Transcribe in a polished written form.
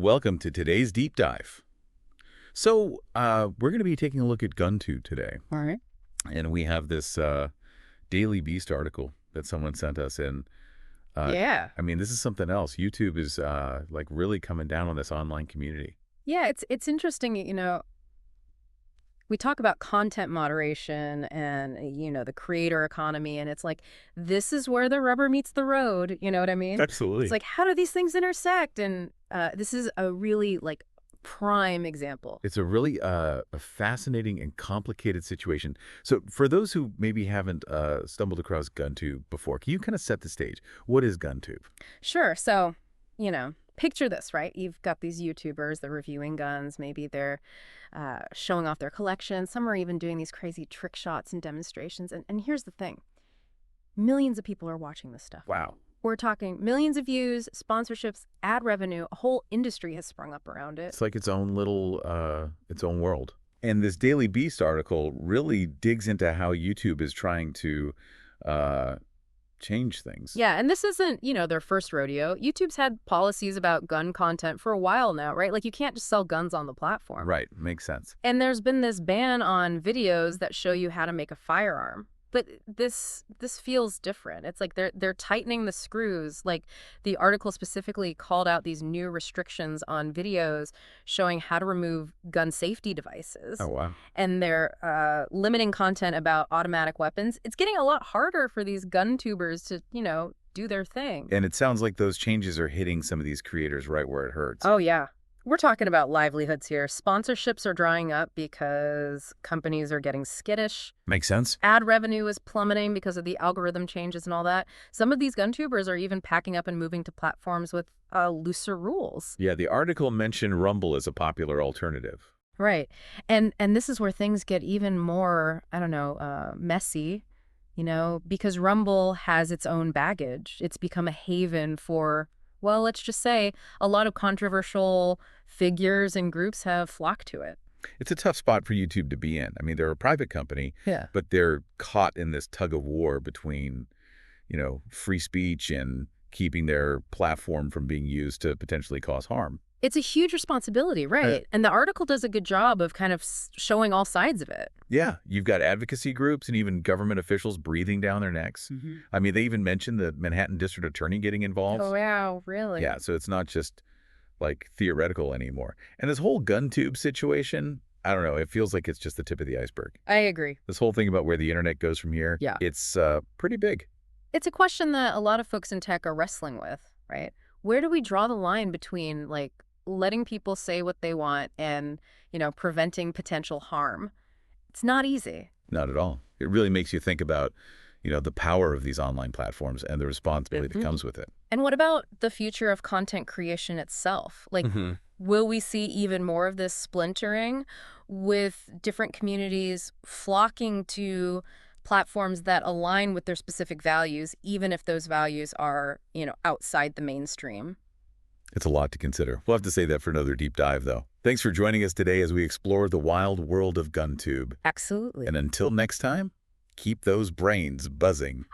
Welcome to today's deep dive. So, we're going to be taking a look at GunTube today. All right. And we have this Daily Beast article that someone sent us in. Yeah. I mean, this is something else. YouTube is like really coming down on this online community. Yeah, it's interesting, we talk about content moderation and, the creator economy, and it's like, this is where the rubber meets the road, you know what I mean? Absolutely. It's like, how do these things intersect? And this is a really, prime example. It's a really a fascinating and complicated situation. So for those who maybe haven't stumbled across GunTube before, can you kind of set the stage? What is GunTube? Sure. So, picture this, right? You've got these YouTubers, they're reviewing guns, maybe they're showing off their collection. Some are even doing these crazy trick shots and demonstrations. And here's the thing. Millions of people are watching this stuff. Wow. We're talking millions of views, sponsorships, ad revenue. A whole industry has sprung up around it. It's like its own little, its own world. And this Daily Beast article really digs into how YouTube is trying to change things. Yeah, and this isn't, their first rodeo. YouTube's had policies about gun content for a while now, right? Like, you can't just sell guns on the platform. Right, makes sense. And there's been this ban on videos that show you how to make a firearm. But this feels different. It's like they're tightening the screws. Like, the article specifically called out these new restrictions on videos showing how to remove gun safety devices. Oh, wow. And they're limiting content about automatic weapons. It's getting a lot harder for these gun tubers to, do their thing. And it sounds like those changes are hitting some of these creators right where it hurts. Oh, yeah. We're talking about livelihoods here. Sponsorships are drying up because companies are getting skittish. Makes sense. Ad revenue is plummeting because of the algorithm changes and all that. Some of these GunTubers are even packing up and moving to platforms with looser rules. Yeah, the article mentioned Rumble as a popular alternative. Right. And this is where things get even more, messy, because Rumble has its own baggage. It's become a haven for, well, let's just say a lot of controversial figures and groups have flocked to it. It's a tough spot for YouTube to be in. I mean, they're a private company, Yeah. but they're caught in this tug of war between, free speech and keeping their platform from being used to potentially cause harm. It's a huge responsibility, right? And the article does a good job of kind of showing all sides of it. Yeah, you've got advocacy groups and even government officials breathing down their necks. I mean, they even mentioned the Manhattan District Attorney getting involved. Oh, wow, really? Yeah, so it's not just like theoretical anymore. And this whole GunTube situation, I don't know, it feels like it's just the tip of the iceberg. I agree. This whole thing about where the internet goes from here, Yeah. It's pretty big. It's a question that a lot of folks in tech are wrestling with, right? Where do we draw the line between, letting people say what they want and, preventing potential harm? It's not easy. Not at all. It really makes you think about, the power of these online platforms and the responsibility that comes with it. And what about the future of content creation itself? Will we see even more of this splintering with different communities flocking to platforms that align with their specific values, even if those values are, outside the mainstream? It's a lot to consider. We'll have to say that for another deep dive, though. Thanks for joining us today as we explore the wild world of GunTube. Absolutely. And until next time, keep those brains buzzing.